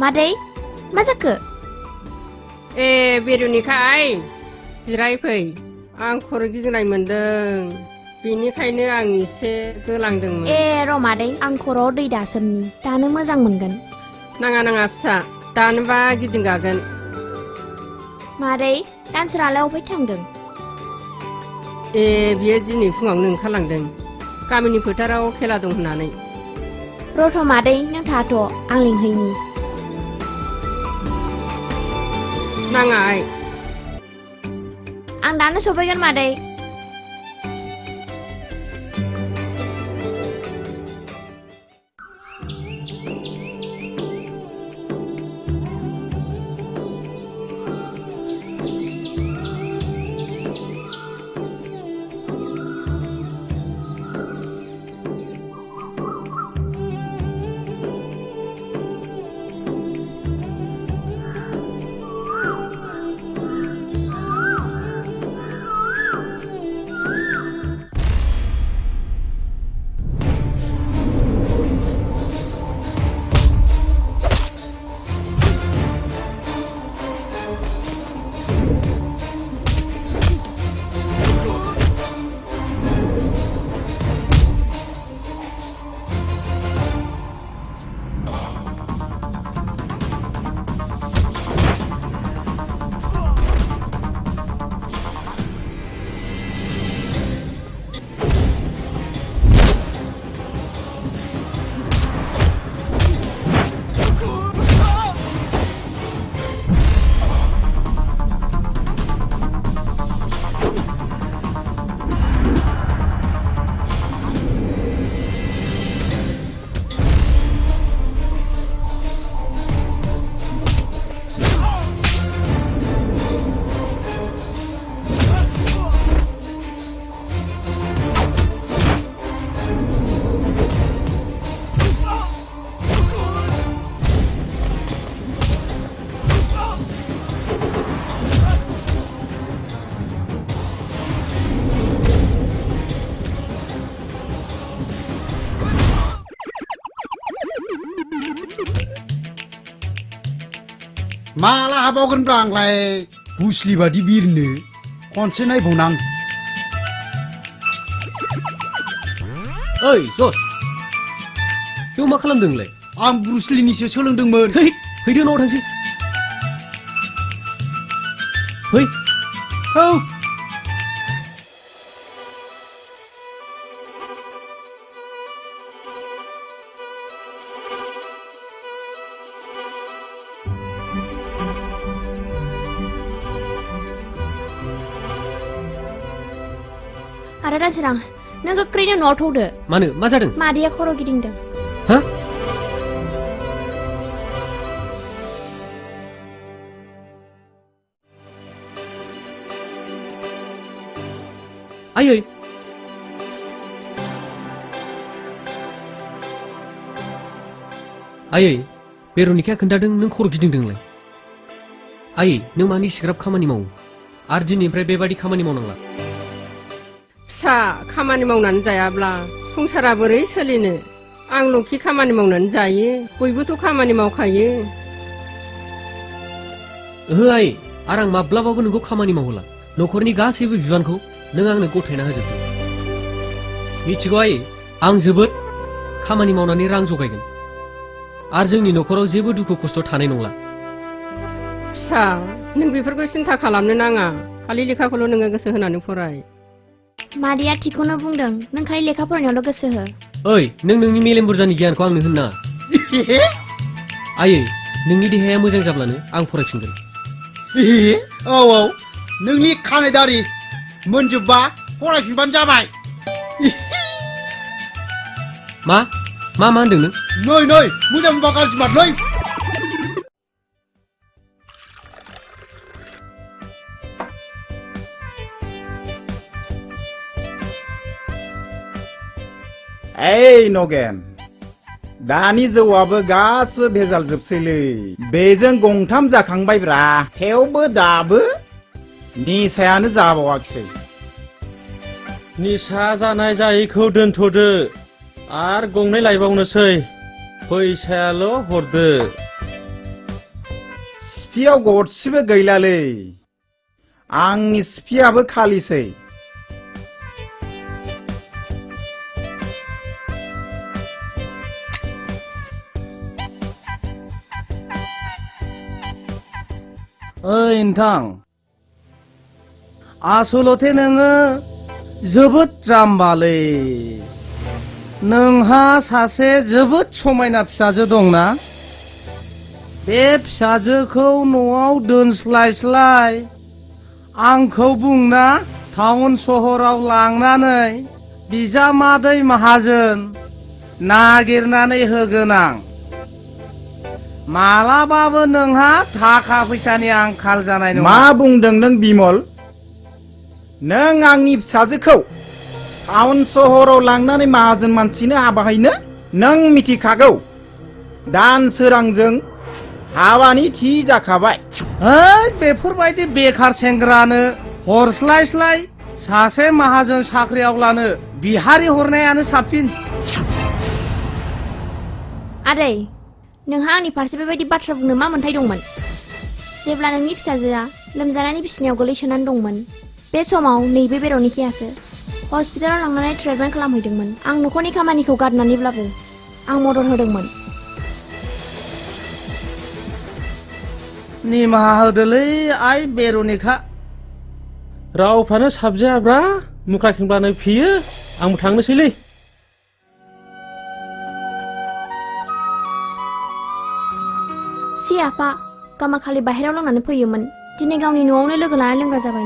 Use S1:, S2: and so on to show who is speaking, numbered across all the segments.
S1: मादै मा जाखो?
S2: बेरुनिखा आइ जिराय फै आं खर' गिदिंनाय मोनदों बेनिखायनो आं एसे गोलांदोंमोन।
S1: र' मादै आं खर'आव दै दासोमनि दानो मोजां मोनगोन।
S2: नाङा फिसा दानोबा गिदिंगागोन।
S1: मादै दानसोरालाय अबहाय थांदों?
S2: बियो दिनै फुङावनो ओंखारलांदों गामिनि फोथाराव खेला दं होननानै।
S1: रथ' मादै नों थाथ' आं लिंहैनि।
S2: नाङा आइ
S1: आं दानो सफैगोन मादै।
S3: माला हाबावगोनब्रा आंलाय बुस्लि बादि बिरनो खनसे नायबावनां।
S4: ओइ जस बेयाव मा खालामदों नोंलाय?
S3: आं ब्रुसलिनिसो सोलोंदोंमोन।
S4: फैदो न'आव थांसै। फै।
S3: औ
S1: आरो दानसोरां नों गोख्रैनो न'आव थौदो।
S4: मानो मा जादों?
S1: मादैया खर' गिदिंदों।
S4: हा? आयै आयै बेरनिखाया खोन्थादों नों खर' गिदिंदोंलाय। आयै नों मानि सिग्राब खामानि मावो आरो दिनैनिफ्राय बेबादि खामानि मावनांला।
S2: फिसा खामानि मावनानै जायाब्ला संसारा बोरै सोलिनो? आंल'खि खामानि मावनानै जायो बयबोथ' खामानि मावखायो।
S4: ओहो आयै आरो आं माब्लाबाबो नोंखौ खामानि मावहोला। न'खरनि गासैबो बिबानखौ नों आंनो गथायना होजोबदों। मिथिगौ आयै आं जोबोद खामानि मावनानै रां जगायगोन आरो जोंनि न'खराव जेबो दुखु खस्थ' थानाय नंला।
S2: फिसा नों बेफोरखौ सिन्था खालामनो नाङा खालि लेखाखौल' नोङो गोसो होनानै फराय।
S1: मादैया थिखौनो बुंदों नों खालि लेखा फरायनायावल' गोसो हो।
S4: ओइ नों नोंनि मेलेम बुरजानि गियानखौ आंनो होनना। आयै नोंनि देहाया मोजां जाब्लानो आं फरायफिनगोन।
S3: औ नोंनि खानाय दारि मोनजोबबा फरायफिनबानो जाबाय।
S4: मा होनदों नों?
S3: नै मोजां बा गाज्रि बादलै।
S5: ओइ नगेन दानि जौआबो गासिबो भेजाल जोबसैलै। बेजों गंथाम जाखांबायब्रा थेवबो दाबो निसायानो जाबावाखिसै।
S6: निसा जानाय जायैखौ दोनथ'दो आर गंनै लायबावनोसै फैसायाल' हरदो।
S5: सिफियाव गरसेबो गैलालै आंनि सिफियाबो खालिसै
S6: ओइ नोंथां आसलथे नोङो जोबोद जाम्बालै नोंहा सासे जोबोद समायना फिसाजो दंना बे फिसाजोखौ न'आव दोनस्लायस्लाय आंखौ बुंना टाउन सहराव लांनानै बिजामादै माहाजोन नागिरनानै होगोन आं मालाबाबो नोंहा थाखा फैसानि आंखाल जानाय नङा
S5: मा बुंदों नों बिमल नों आंनि फिसाजोखौ टाउन सहराव लांनानै माहाजोन मानसिनो हाबा हैनो नों मिथिखागौ दान सोरांजों हाबानि थि जाखाबाय
S6: ओइ बेफोरबायदि बेखार सेंग्रानो हरस्लायस्लाय सासे माहाजोन साख्रिआवलानो बिहारि हरनायानो साबसिन
S1: आदै नोंहा आंनि फारसे बेबायदि बाथ्रा बुंनो मा मोन्थाय दंमोन जेब्ला नोंनि फिसाजोआ लोमजानानै बिसिनायाव गोलैसोनानै दंमोन बे समाव नैबे बेरनिखियासो हस्पिटालाव लांनानै ट्रिटमेन्ट खालामहैदोंमोन आं न'खरनि खामानिखौ गारनानैब्लाबो आं मदद होदोंमोन
S6: निमाहा होदोलै आइ बेरनिखा
S7: रावफ्रानो साबजायाब्रा मुख्रा खेंब्लानो फेयो आंबो थांनोसैलै
S1: सि आफा गामाखालि बाहेरायाव लोंनानै फैयोमोन दिनै गावनि न'आवनो लोगो लानानै लोंग्रा जाबाय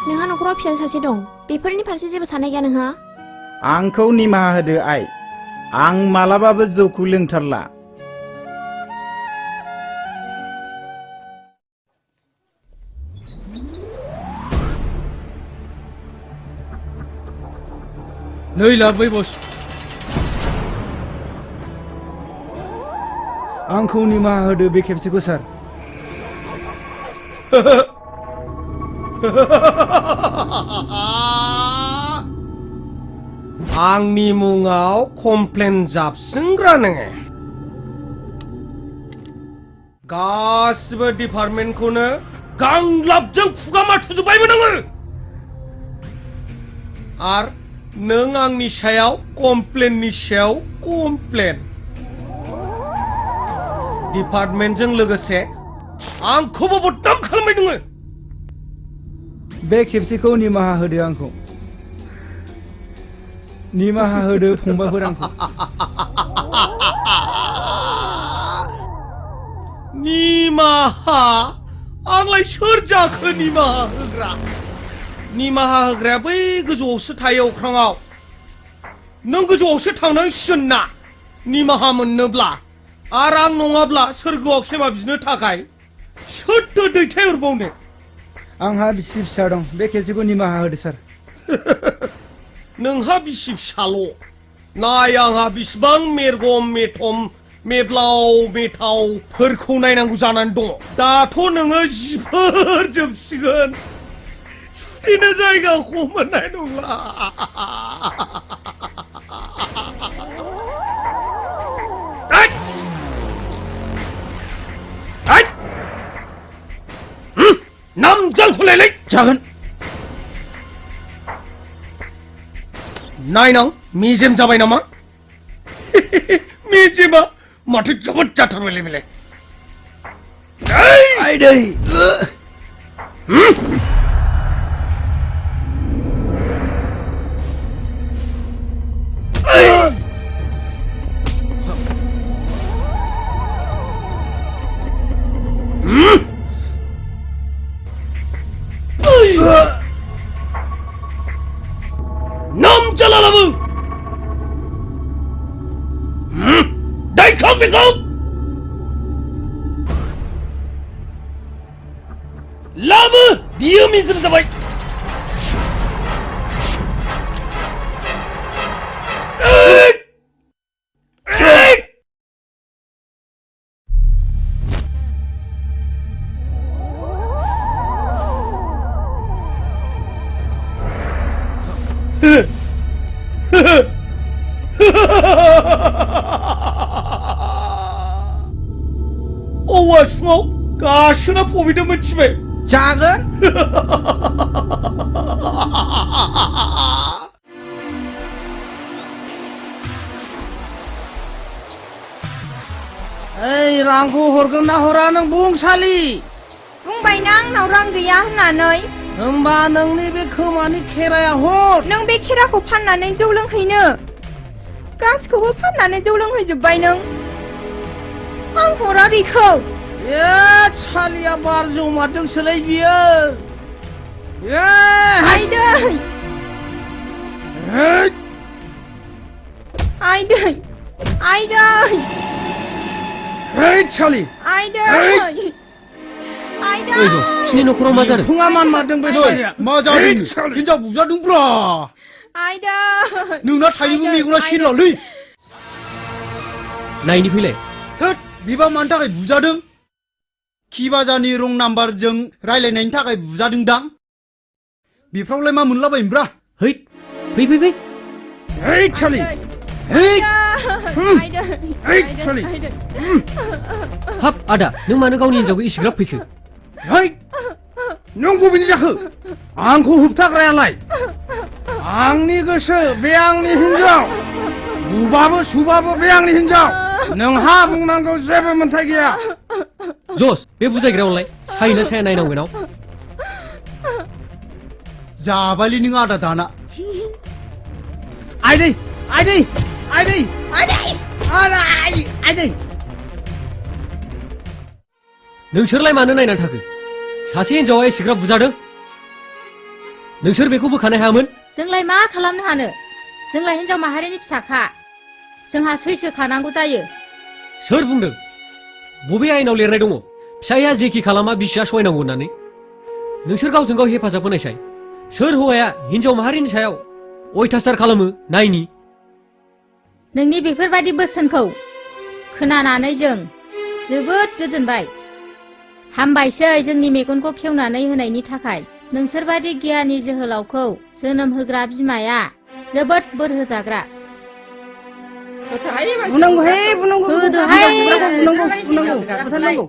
S1: नोंहा न'खराव फिसाजो सासे दं बेफोरनि फारसे जेबो साननाय गैया नोंहा
S5: आंखौ निमाहा होदो आइ आं मालाबाबो जौखौ लोंथारला
S4: नै लाबोबाय बस
S3: आंखौ निमाहा होदो बे खेबसेखौ सार
S6: आंनि मुङाव कमप्लेन जाबसिनग्रा नोङो गासिबो डिपार्टमेन्टखौनो गांलाबजों खुगा माथुजोब्बायबो नोङो आर नों आंनि सायाव कमप्लेननि सायाव कमप्लेन डिपार्टमेन्टजों लोगोसे आंखौबो बदनाम खालामबाय नोङो
S3: बे खेबसेखौ निमाहा होदो आंखौ निमाहा होदो फंबायफोर आंखौ
S6: निमाहा आंलाय सोर जाखो निमाहा होग्रा निमाहा होग्राया बै गोजौआवसो थायो अख्राङाव नों गोजौआवसो थांनांसिगोन ना निमाहा मोननोब्ला आर आं नङाब्ला सोरगोआव खेमा बिनो थाखाय सोरथो दैथायहरबावनो
S3: आंहा बिसि फिसा दं बे खेबसेखौ निमाहा होदो सार
S6: नोंहा बिसि फिसाल' नाय आंहा बिसिबां मेरगम मेथम मेब्लाव मेथावफोरखौ नायनांगौ जानानै दङ दाथ' नोङो जिफोर जोबसिगोन सुथेनो जायगाखौ मोननाय नंला नामजाल होलायलै
S3: जागोन
S6: नायनां मेजेम जाबाय नामा मेजेमा माथो जोबोद जाथारबायलै बेलाय
S3: आइदै
S6: नामजालालाबो दायखां बेखौ लाबो बियो मेजेम जाबाय औवा सिङाव दासोना फबैदों मिथिबाय
S5: जागोन ओइ रांखौ हरगोन ना हरा नों बुं सालि
S1: बुंबायना आंनाव रां गैया होननानै
S5: होमबा नोंनि बे खोमानि खेराया हर
S1: नों बे खेराखौ फाननानै जौ लोंहैनो गासिखौबो फाननानै जौ लोंहैजोब्बाय नों आं हरा बेखौ
S5: ए सालिया बार जमादोंसोलै बियो ए
S1: आइदै आइदै आइदै
S5: ओइ सालि
S1: आइदै आइदै
S4: ओइ जस बिसिनि न'खराव मा जादों
S5: फुङा मान मारदों बे सालिया
S8: मा जादों हिनजाव बुजादोंब्रा
S1: आइदै
S8: नोंना थाइनैबो मेगना सिरलालै
S4: नायनि फैलाय
S8: थोद बिबा मानि थाखाय बुजादों खिबाजानि रं नाम्बारजों रायलायनायनि थाखाय बुजादों दां बेफ्रावलाय मा मोनलाबायनोब्रा
S4: है फै फै फै
S5: ओइ सालि ओइ सालि
S4: हाब आदा नों मानो गावनि हिनजावखौ इसिग्राब फैखो
S5: ओइ नों बबेनि जाखो आंखौ होबथाग्रायालाय आंनि गोसो बे आंनि हिनजाव बुबाबो सुबाबो बे आंनि हिनजाव नोंहा बुंनांगौ जेबो मोन्थाय गैया
S4: जस बे बुजायग्रायावलाय सायोना साया नायनांगौ बेनाव
S8: जाबायलै नों आदा दाना
S5: आइदै आइदै आइदै आइदै आइदै
S4: नोंसोरलाय मानो नायनानै थाखो सासे हिनजावा एसिग्राब बुजादों नोंसोर बेखौ बोखानो हायामोन
S9: जोंलाय मा खालामनो हानो जोंलाय हिनजाव माहारिनि फिसाखा जोंहा सैसो खानांगौ जायो
S4: सोर बुंदों बबे आयेनाव लिरनाय दङ फिसाइया जेखि खालामा बिसिया सहायनांगौ होननानै नोंसोर गावजों गाव हेफाजाब होनायसाय सोर हौवाया हिनजाव माहारिनि सायाव अयथासार खालामो नायनि
S9: नोंनि बेफोरबायदि बोसोनखौ खोनानानै जों जोबोद गोजोनबाय हामबायसै जोंनि मेगनखौ खेवनानै होनायनि थाखाय नोंसोरबादि गियानि जोहोलावखौ जोनोम होग्रा बिमाया जोबोद बोर होजाग्रा
S5: बुनांगौहाय बुनांगौ
S9: होदोहाय
S5: बुनांगौ बुथारनांगौ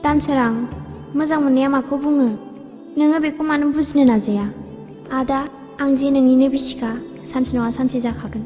S1: दानसोरां मोजां मोननाया माखौ बुङो नोङो बेखौ मानो बुजिनो नाजाया आदा आं जे नोंनिनो बिसिखा सानसे नङा सानसे जाखागोन